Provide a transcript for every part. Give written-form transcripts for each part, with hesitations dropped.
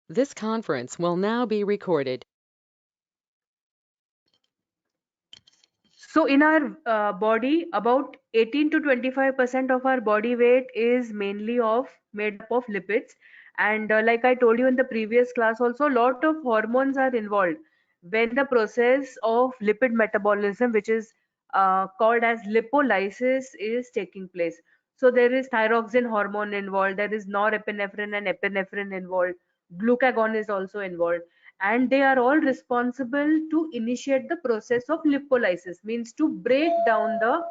This conference will now be recorded. So in our body, about 18 to 25% of our body weight is mainly of made up of lipids. And like I told you in the previous class also, lot of hormones are involved when the process of lipid metabolism, which is called as lipolysis, is taking place. So there is thyroxine hormone involved, there is norepinephrine and epinephrine involved, glucagon is also involved, and they are all responsible to initiate the process of lipolysis, means to break down the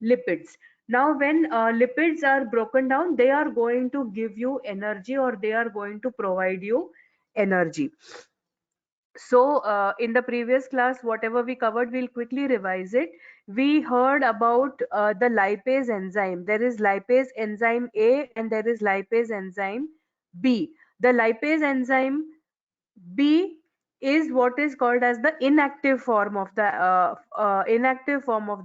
lipids. Now when lipids are broken down, they are going to give you energy, or they are going to provide you energy. So in the previous class, whatever we covered, we'll quickly revise it. We heard about the lipase enzyme. There is lipase enzyme A and there is lipase enzyme B. The lipase enzyme B is what is called as the inactive form of the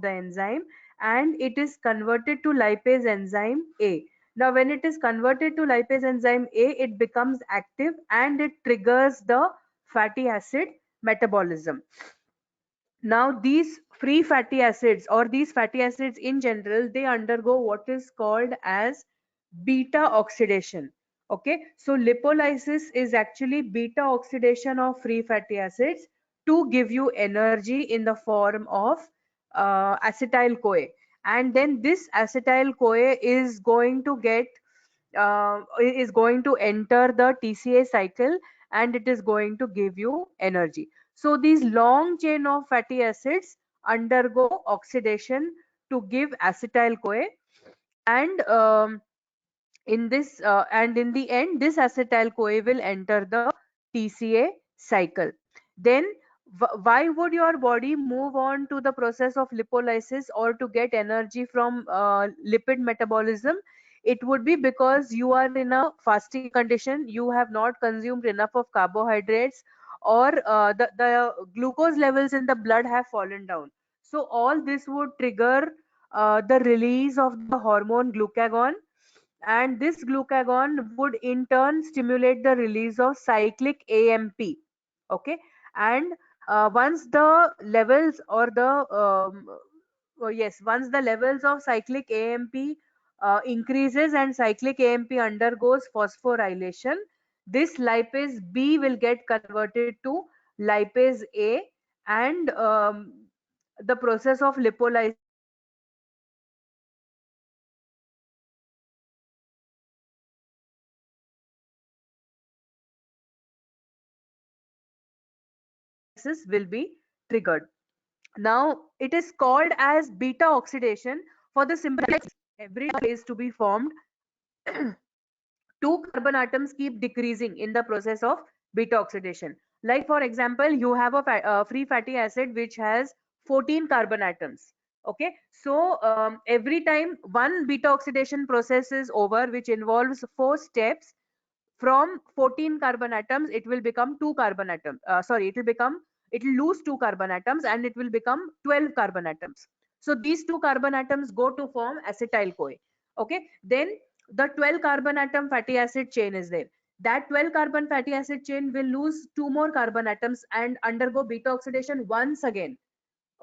enzyme, and it is converted to lipase enzyme A. Now, when it is converted to lipase enzyme A, it becomes active and it triggers the fatty acid metabolism. Now, these free fatty acids, or these fatty acids in general, they undergo what is called as beta oxidation. Okay, so lipolysis is actually beta oxidation of free fatty acids to give you energy in the form of acetyl CoA. And then this acetyl CoA is going to enter the TCA cycle, and it is going to give you energy. So these long chain of fatty acids undergo oxidation to give acetyl CoA, and in the end, this acetyl CoA will enter the TCA cycle. Then why would your body move on to the process of lipolysis or to get energy from lipid metabolism? It would be because you are in a fasting condition, you have not consumed enough of carbohydrates, or the glucose levels in the blood have fallen down. So all this would trigger the release of the hormone glucagon, and this glucagon would in turn stimulate the release of cyclic AMP. Okay, and once the levels or the yes, once the levels of cyclic AMP increases and cyclic AMP undergoes phosphorylation, this lipase B will get converted to lipase A, and the process of lipolysis will be triggered. Now, it is called as beta oxidation for the simple reason every phase to be formed, two carbon atoms keep decreasing in the process of beta oxidation. Like for example, you have a free fatty acid which has 14 carbon atoms. Okay, so every time one beta oxidation process is over, which involves 4 steps, from 14 carbon atoms it will become 2 carbon atoms, it will lose 2 carbon atoms and it will become 12 carbon atoms. So these 2 carbon atoms go to form acetyl CoA. Okay, then the 12 carbon atom fatty acid chain is there. That 12 carbon fatty acid chain will lose 2 more carbon atoms and undergo beta oxidation once again.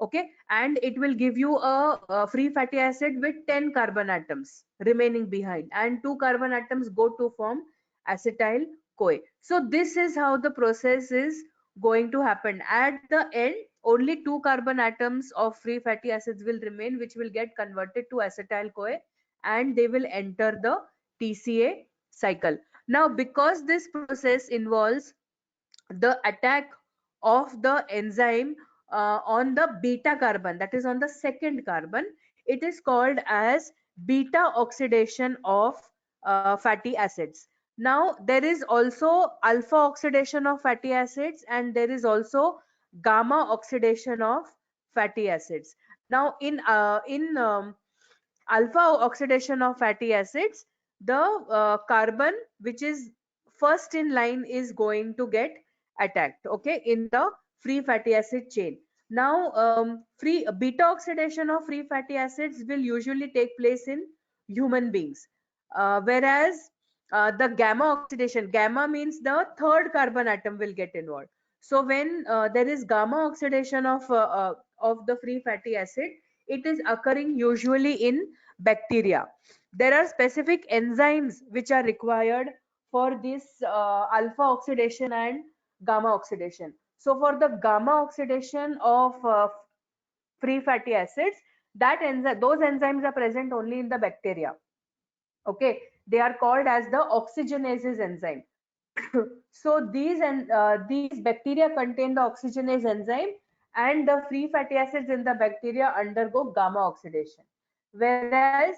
Okay, and it will give you a free fatty acid with 10 carbon atoms remaining behind, and 2 carbon atoms go to form acetyl CoA. So this is how the process is going to happen. At the end, only 2 carbon atoms of free fatty acids will remain, which will get converted to acetyl CoA, and they will enter the TCA cycle. Now, because this process involves the attack of the enzyme on the beta carbon, that is on the second carbon, it is called as beta oxidation of fatty acids. Now there is also alpha oxidation of fatty acids, and there is also gamma oxidation of fatty acids. Now in alpha oxidation of fatty acids, the carbon which is first in line is going to get attacked, okay, in the free fatty acid chain. Now free beta oxidation of free fatty acids will usually take place in human beings, whereas the gamma oxidation, gamma means the third carbon atom will get involved. So when there is gamma oxidation of the free fatty acid, it is occurring usually in bacteria. There are specific enzymes which are required for this alpha oxidation and gamma oxidation. So for the gamma oxidation of free fatty acids, those enzymes are present only in the bacteria. Okay, they are called as the oxygenases enzyme. So these bacteria contain the oxygenase enzyme, and the free fatty acids in the bacteria undergo gamma oxidation. Whereas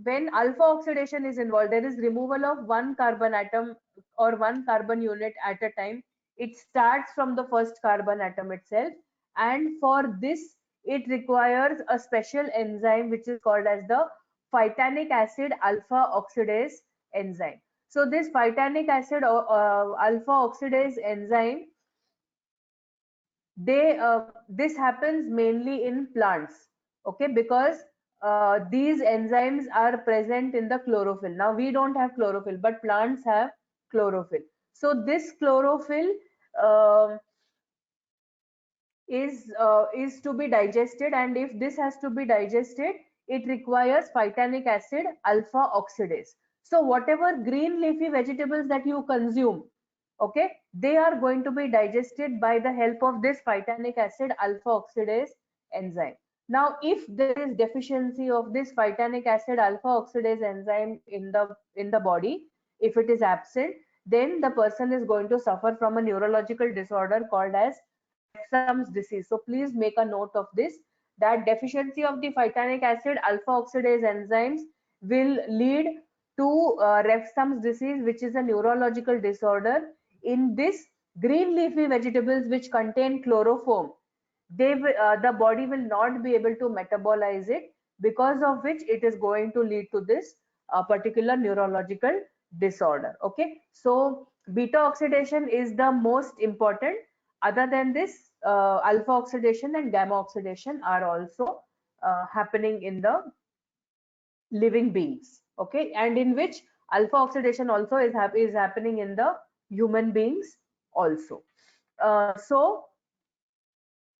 when alpha oxidation is involved, there is removal of one carbon atom or one carbon unit at a time. It starts from the first carbon atom itself, and for this it requires a special enzyme which is called as the phytanic acid alpha oxidase enzyme. So this phytanic acid alpha oxidase enzyme, this happens mainly in plants, okay, because these enzymes are present in the chlorophyll. Now we don't have chlorophyll, but plants have chlorophyll. So this chlorophyll uh, is to be digested, and if this has to be digested, it requires phytanic acid alpha oxidase. So whatever green leafy vegetables that you consume, okay, they are going to be digested by the help of this phytanic acid alpha oxidase enzyme. Now if there is deficiency of this phytanic acid alpha oxidase enzyme in the body, if it is absent, then the person is going to suffer from a neurological disorder called as Refsum's disease. So please make a note of this, that deficiency of the phytanic acid alpha oxidase enzymes will lead to Refsum's disease, which is a neurological disorder. In this, green leafy vegetables which contain chloroform, the body will not be able to metabolize it, because of which it is going to lead to this particular neurological disorder. Okay, so beta oxidation is the most important. Other than this, alpha oxidation and gamma oxidation are also happening in the living beings. Okay, and in which alpha oxidation also is happening in the human beings also. So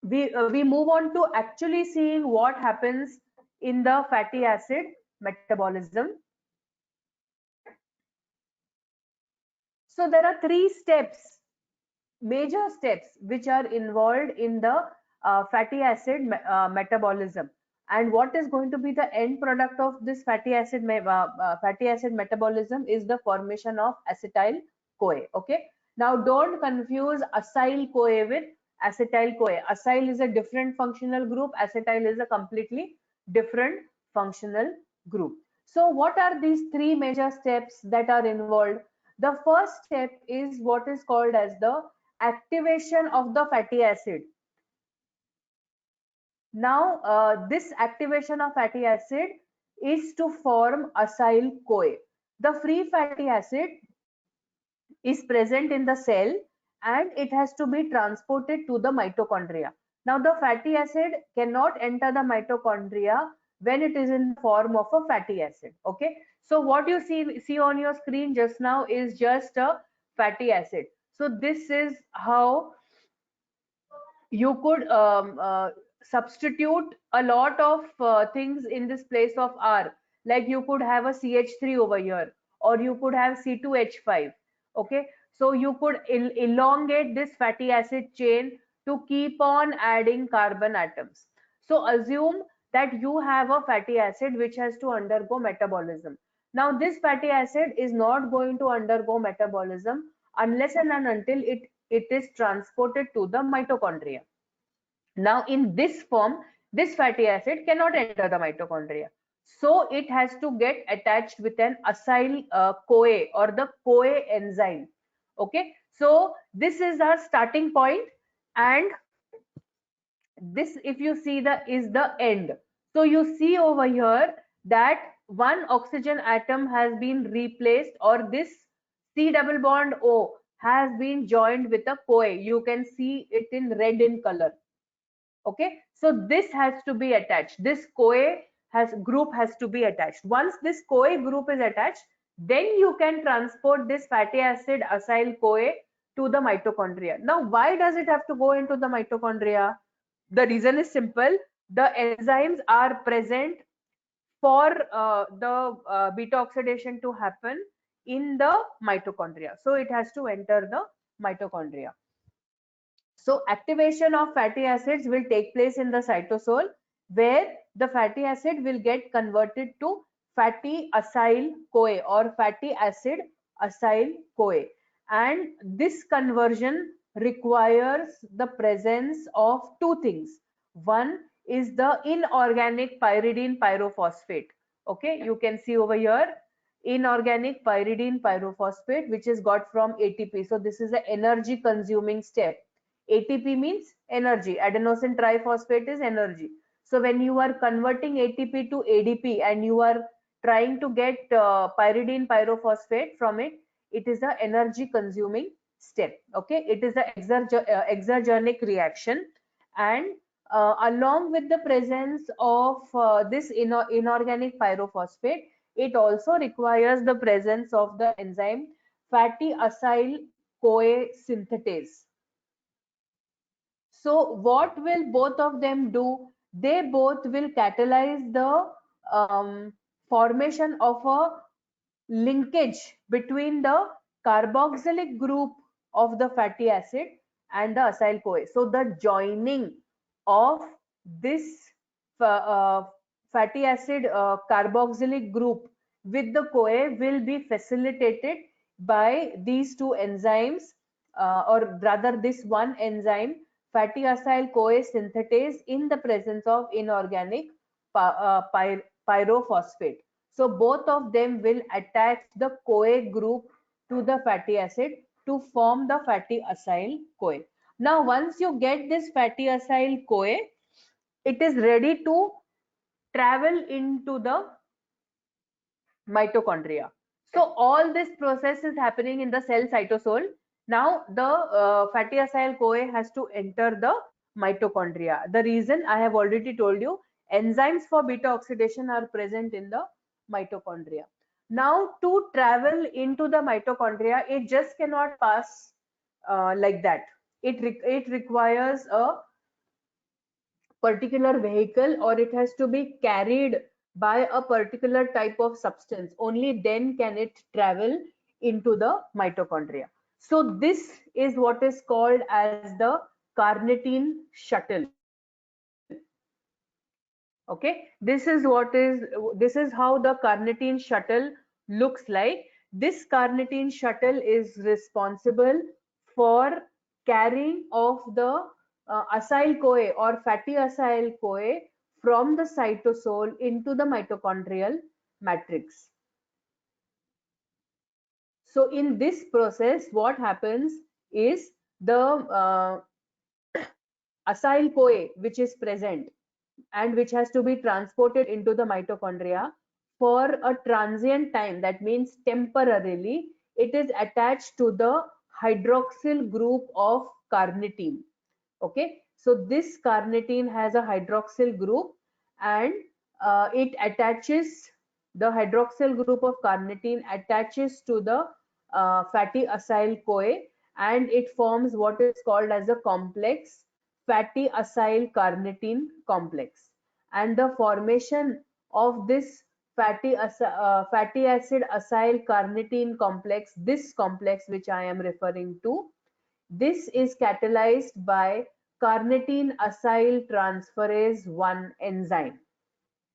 we move on to actually seeing what happens in the fatty acid metabolism. So there are three steps, major steps, which are involved in the fatty acid metabolism. And what is going to be the end product of this fatty acid metabolism is the formation of acetyl CoA. Okay, now don't confuse acyl CoA with acetyl CoA. Acyl is a different functional group, acetyl is a completely different functional group. So what are these three major steps that are involved? The first step is what is called as the activation of the fatty acid. Now, this activation of fatty acid is to form acyl CoA. The free fatty acid is present in the cell, and it has to be transported to the mitochondria. Now, the fatty acid cannot enter the mitochondria when it is in the form of a fatty acid. Okay, so what you see on your screen just now is just a fatty acid. So this is how you could substitute a lot of things in this place of R. Like you could have a CH3 over here, or you could have C2H5. Okay, so you could elongate this fatty acid chain to keep on adding carbon atoms. So assume that you have a fatty acid which has to undergo metabolism. Now this fatty acid is not going to undergo metabolism unless and until it is transported to the mitochondria. Now, in this form, this fatty acid cannot enter the mitochondria. So it has to get attached with an acyl CoA or the CoA enzyme. Okay, so this is our starting point, and this, if you see, is the end. So you see over here that one oxygen atom has been replaced, or this C double bond O has been joined with a CoA. You can see it in red in color. Okay, so this has to be attached. This CoA group has to be attached. Once this CoA group is attached, then you can transport this fatty acid acyl CoA to the mitochondria. Now, why does it have to go into the mitochondria? The reason is simple. The enzymes are present for the beta oxidation to happen in the mitochondria. So it has to enter the mitochondria. So activation of fatty acids will take place in the cytosol, where the fatty acid will get converted to fatty acyl CoA or fatty acid acyl CoA. And this conversion requires the presence of two things. One is the inorganic pyridine pyrophosphate. Okay, you can see over here inorganic pyridine pyrophosphate, which is got from ATP. So this is an energy consuming step. ATP means energy. Adenosine triphosphate is energy. So when you are converting ATP to ADP and you are trying to get pyridine pyrophosphate from it, it is a energy consuming step. Okay, it is a exergonic reaction, and along with the presence of this inorganic pyrophosphate, it also requires the presence of the enzyme fatty acyl CoA synthetase. So what will both of them do? They both will catalyze the formation of a linkage between the carboxylic group of the fatty acid and the acyl CoA. So the joining of this fatty acid carboxylic group with the CoA will be facilitated by these two enzymes, or rather this one enzyme fatty acyl CoA synthetase in the presence of inorganic pyrophosphate. So both of them will attach the CoA group to the fatty acid to form the fatty acyl CoA. Now once you get this fatty acyl CoA, it is ready to travel into the mitochondria. So all this process is happening in the cell cytosol. Now the fatty acyl CoA has to enter the mitochondria. The reason I have already told you, enzymes for beta oxidation are present in the mitochondria. Now to travel into the mitochondria, it just cannot pass like that. It requires a particular vehicle, or it has to be carried by a particular type of substance. Only then can it travel into the mitochondria. So this is what is called as the carnitine shuttle. Okay, this is how the carnitine shuttle looks like. This carnitine shuttle is responsible for carrying of the acyl CoA or fatty acyl CoA from the cytosol into the mitochondrial matrix. So in this process, what happens is the acyl CoA, which is present and which has to be transported into the mitochondria for a transient time, that means temporarily, it is attached to the hydroxyl group of carnitine. Okay, so this carnitine has a hydroxyl group, and it attaches, the hydroxyl group of carnitine attaches to the fatty acyl CoA, and it forms what is called as a complex fatty acyl carnitine complex. And the formation of this fatty acid acyl carnitine complex, this complex which I am referring to, this is catalyzed by carnitine acyl transferase 1 enzyme.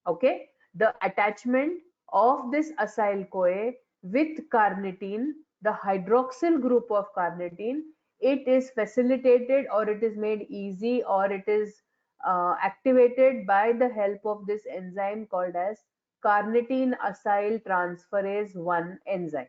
Okay, the attachment of this acyl CoA with carnitine, the hydroxyl group of carnitine, it is facilitated, or it is made easy, or it is activated by the help of this enzyme called as carnitine acyl transferase 1 enzyme.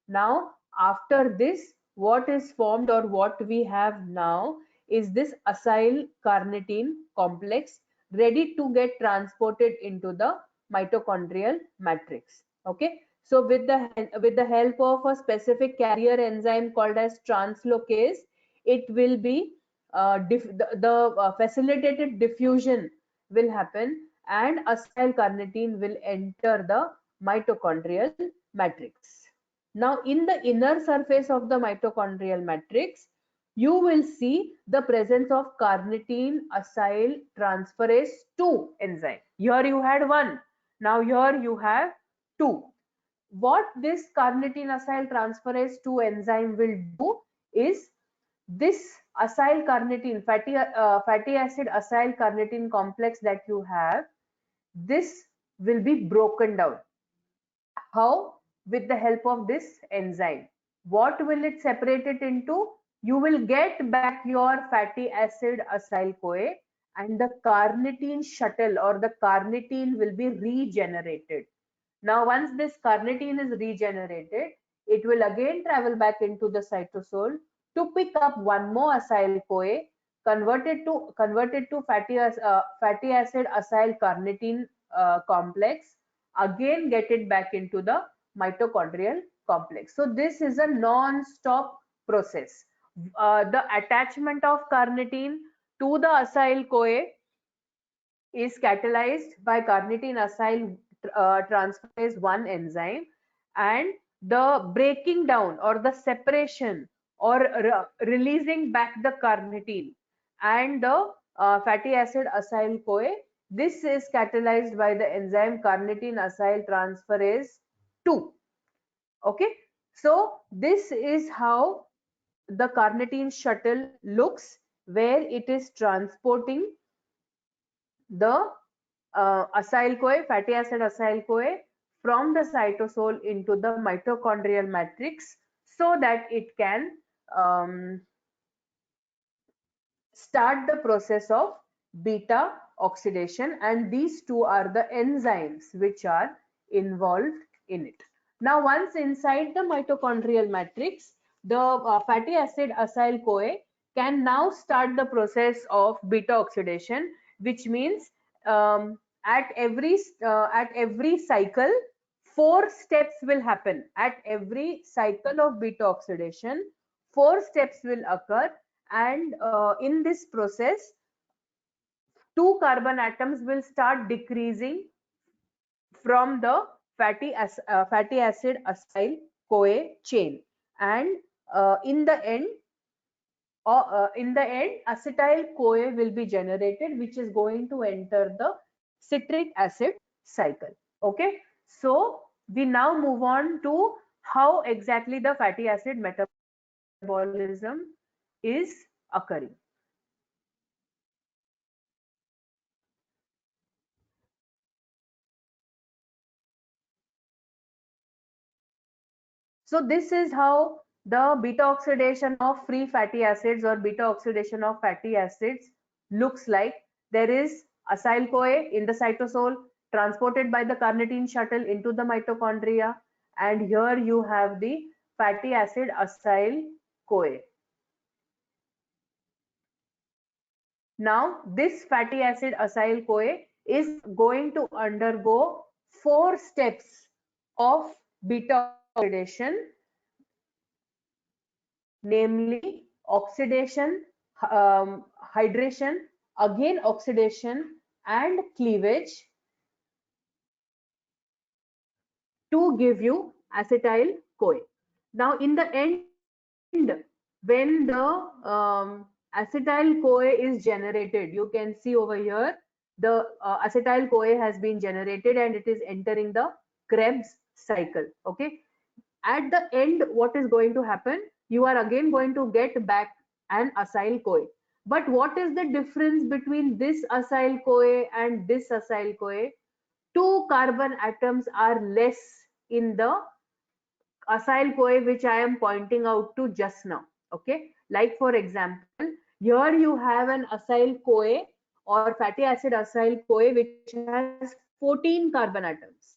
Now, after this, what is formed, or what we have now, is this acyl carnitine complex ready to get transported into the mitochondrial matrix. Okay. So with the help of a specific carrier enzyme called as translocase, it will be the facilitated diffusion will happen, and acyl carnitine will enter the mitochondrial matrix. Now, in the inner surface of the mitochondrial matrix, you will see the presence of carnitine acyl transferase 2 enzyme. Here you had one. Now here you have two. What this carnitine acyl transferase 2 enzyme will do is this acyl carnitine fatty acid acyl carnitine complex that you have, this will be broken down. How? With the help of this enzyme. What will it separate it into? You will get back your fatty acid acyl CoA, and the carnitine shuttle or the carnitine will be regenerated. Now, once this carnitine is regenerated, it will again travel back into the cytosol to pick up one more acyl CoA, converted to fatty acid acyl carnitine complex, again get it back into the mitochondrial complex. So this is a non-stop process. The attachment of carnitine to the acyl CoA is catalyzed by carnitine acyl transferase 1 enzyme, and the breaking down or the separation or releasing back the carnitine and the fatty acid acyl CoA, this is catalyzed by the enzyme carnitine acyl transferase 2. Okay, so this is how the carnitine shuttle looks, where it is transporting the acyl CoA, fatty acid acyl CoA, from the cytosol into the mitochondrial matrix, so that it can start the process of beta oxidation, and these two are the enzymes which are involved in it. Now, once inside the mitochondrial matrix, the fatty acid acyl CoA can now start the process of beta oxidation, which means at every cycle, 4 steps will happen. At every cycle of beta oxidation, 4 steps will occur, and in this process, 2 carbon atoms will start decreasing from the fatty acid acyl CoA chain, and in the end acetyl CoA will be generated, which is going to enter the citric acid cycle. Okay, so we now move on to how exactly the fatty acid metabolism is occurring. So this is how the beta oxidation of free fatty acids or beta oxidation of fatty acids looks like. There is acyl CoA in the cytosol, transported by the carnitine shuttle into the mitochondria, and here you have the fatty acid acyl CoA. Now this fatty acid acyl CoA is going to undergo 4 steps of beta oxidation, namely oxidation, hydration, again oxidation, and cleavage, to give you acetyl CoA. Now, in the end, when the acetyl CoA is generated, you can see over here the acetyl CoA has been generated and it is entering the Krebs cycle. Okay, at the end, what is going to happen? You are again going to get back an acyl CoA. But what is the difference between this acyl CoA and this acyl CoA? 2 carbon atoms are less in the acyl CoA, which I am pointing out to just now. Okay, like for example, here you have an acyl CoA or fatty acid acyl CoA which has 14 carbon atoms.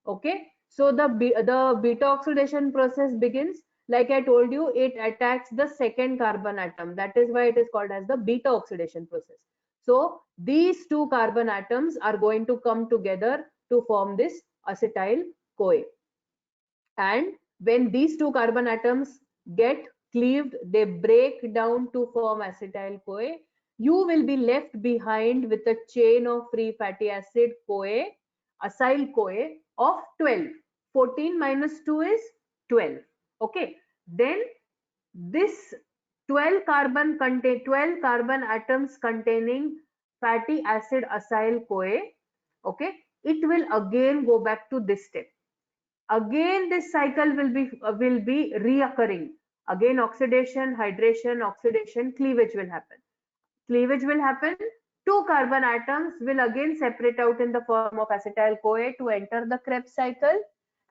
Okay, so the beta oxidation process begins. Like I told you, it attacks the second carbon atom. That is why it is called as the beta oxidation process. So these 2 carbon atoms are going to come together to form this acetyl CoA. And when these 2 carbon atoms get cleaved, they break down to form acetyl CoA. You will be left behind with a chain of free fatty acid CoA, acyl CoA of 12. 14 minus 2 is 12. Okay, then this 12 carbon atoms containing fatty acid acyl CoA, okay, it will again go back to this step. Again this cycle will be reoccurring. Again oxidation, hydration, oxidation, cleavage will happen. Cleavage will happen. Two carbon atoms will again separate out in the form of acetyl CoA to enter the Krebs cycle,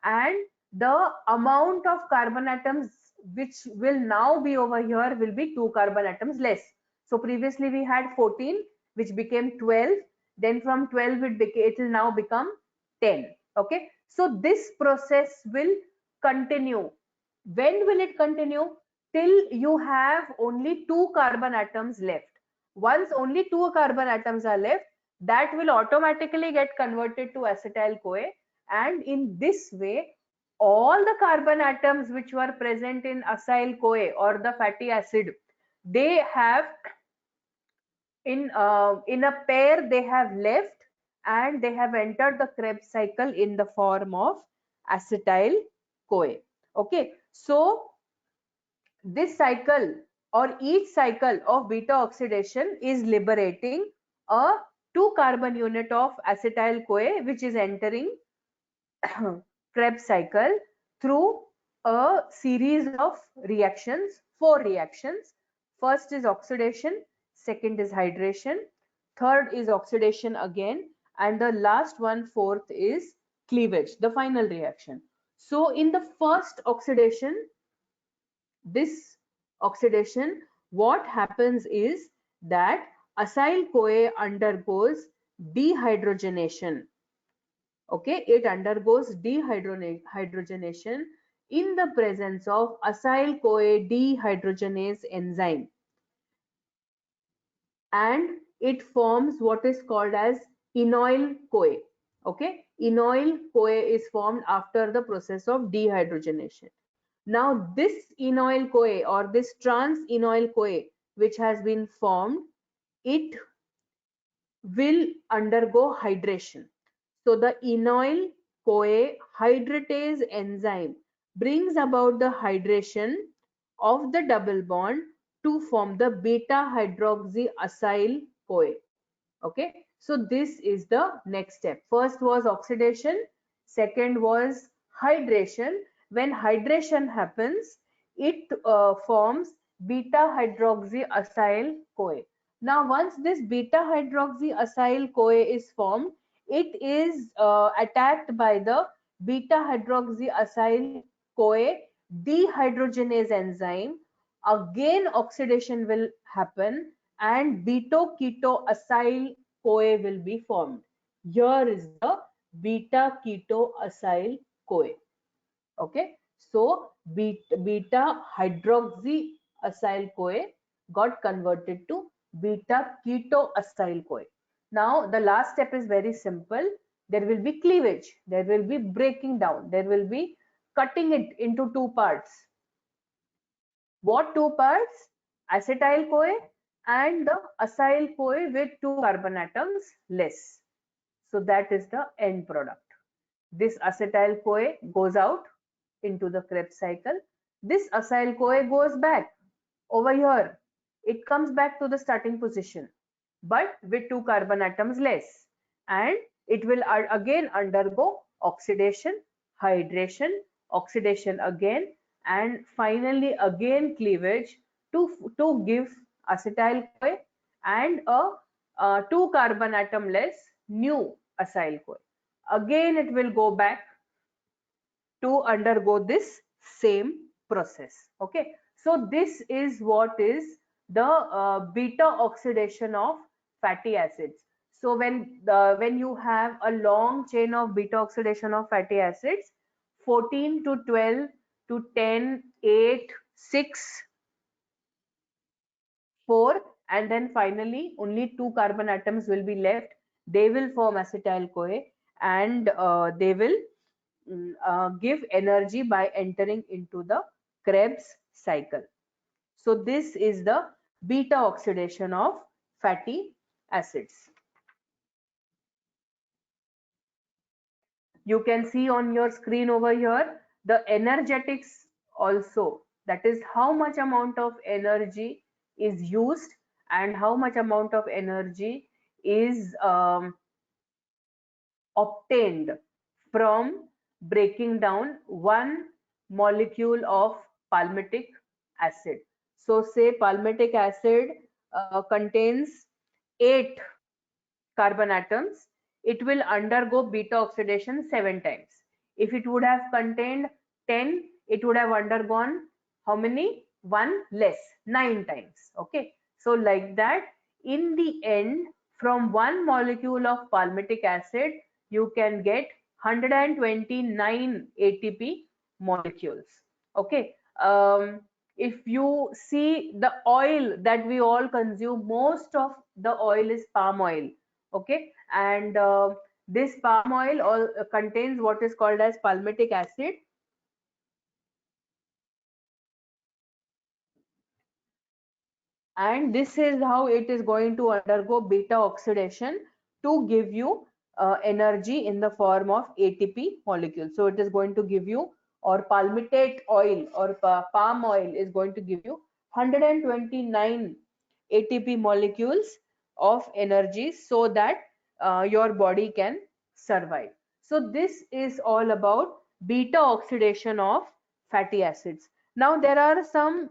and the amount of carbon atoms which will now be over here will be 2 carbon atoms less. So previously we had 14, which became 12. Then from 12 it will now become 10. Okay, so this process will continue. When will it continue? Till you have only 2 carbon atoms left. Once only 2 carbon atoms are left, that will automatically get converted to acetyl CoA, and in this way all the carbon atoms which were present in acyl CoA or the fatty acid, they have in a pair they have left, and they have entered the Krebs cycle in the form of acetyl CoA. Okay, so this cycle or each cycle of beta oxidation is liberating a 2 carbon unit of acetyl CoA, which is entering Krebs cycle through a series of reactions, 4 reactions. First is oxidation, second is hydration, third is oxidation again, and the last one, fourth, is cleavage, the final reaction. So in the first oxidation, this oxidation, what happens is that acyl CoA undergoes dehydrogenation. Okay, it undergoes dehydrogenation in the presence of acyl CoA dehydrogenase enzyme, and it forms what is called as enoyl CoA. Okay, enoyl CoA is formed after the process of dehydrogenation. Now this enoyl CoA or this trans enoyl CoA which has been formed, it will undergo hydration. So the enoyl CoA hydratase enzyme brings about the hydration of the double bond to form the beta hydroxyacyl CoA. Okay, so this is the next step. First was oxidation, second was hydration. When hydration happens, it forms beta hydroxyacyl CoA. Now once this beta hydroxyacyl CoA is formed, it is attacked by the beta hydroxyacyl CoA dehydrogenase enzyme. Again oxidation will happen, and beta-keto-acyl CoA will be formed. Here is the beta-keto-acyl CoA. Okay, so beta hydroxyacyl CoA got converted to beta-keto-acyl CoA. Now the last step is very simple. There will be cleavage, there will be breaking down, there will be cutting it into 2 parts. What 2 parts? Acetyl CoA and the acyl CoA with 2 carbon atoms less. So that is the end product. This acetyl CoA goes out into the Krebs cycle. This acyl CoA goes back over here. It comes back to the starting position, but with 2 carbon atoms less, and it will again undergo oxidation, hydration, oxidation again, and finally again cleavage to give acetyl CoA and a 2 carbon atom less new acyl CoA. Again it will go back to undergo this same process. Okay, so this is what is the beta oxidation of fatty acids. So when you have a long chain of beta oxidation of fatty acids, 14 to 12 to 10, 8, 6, 4, and then finally only 2 carbon atoms will be left. They will form acetyl CoA, and they will give energy by entering into the Krebs cycle. So this is the beta oxidation of fatty acids. You can see on your screen over here the energetics also, that is how much amount of energy is used and how much amount of energy is obtained from breaking down one molecule of palmitic acid. So say palmitic acid contains 8 carbon atoms, it will undergo beta oxidation 7 times. If it would have contained 10, it would have undergone how many? 1 less, 9 times. Okay. So like that, in the end, from one molecule of palmitic acid, you can get 129 ATP molecules. Okay. If you see the oil that we all consume, most of the oil is palm oil. Okay, and this palm oil all contains what is called as palmitic acid, and this is how it is going to undergo beta oxidation to give you energy in the form of ATP molecule. So it is going to give you, or palmitate oil or palm oil is going to give you 129 ATP molecules of energy so that your body can survive. So this is all about beta oxidation of fatty acids. Now there are some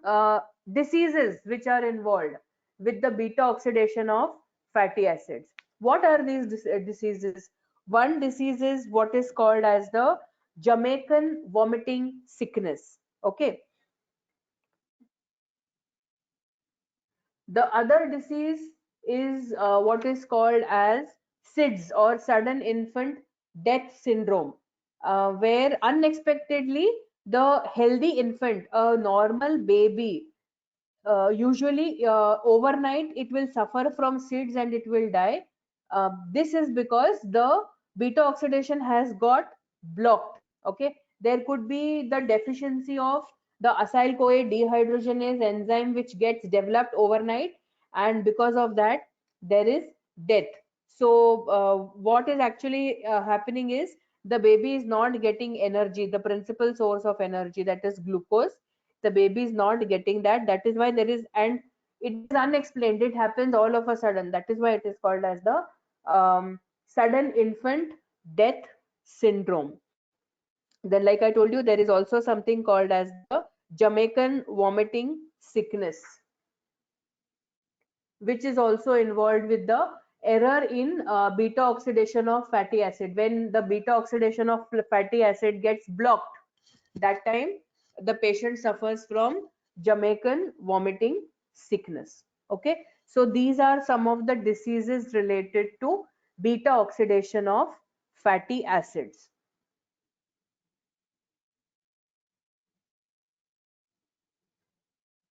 diseases which are involved with the beta oxidation of fatty acids. What are these diseases? One disease is what is called as the Jamaican vomiting sickness. Okay. The other disease is what is called as SIDS, or sudden infant death syndrome, where unexpectedly the healthy infant, a normal baby, usually overnight it will suffer from SIDS and it will die. This is because the beta oxidation has got blocked. Okay, there could be the deficiency of the acyl CoA dehydrogenase enzyme which gets developed overnight, and because of that there is death. So what is actually happening is the baby is not getting energy, the principal source of energy, that is glucose. The baby is not getting that, that is why there is, and it is unexplained, it happens all of a sudden, that is why it is called as the sudden infant death syndrome. Then like I told you, there is also something called as the Jamaican vomiting sickness, which is also involved with the error in beta oxidation of fatty acid. When the beta oxidation of fatty acid gets blocked, that time the patient suffers from Jamaican vomiting sickness. Okay, so these are some of the diseases related to beta oxidation of fatty acids.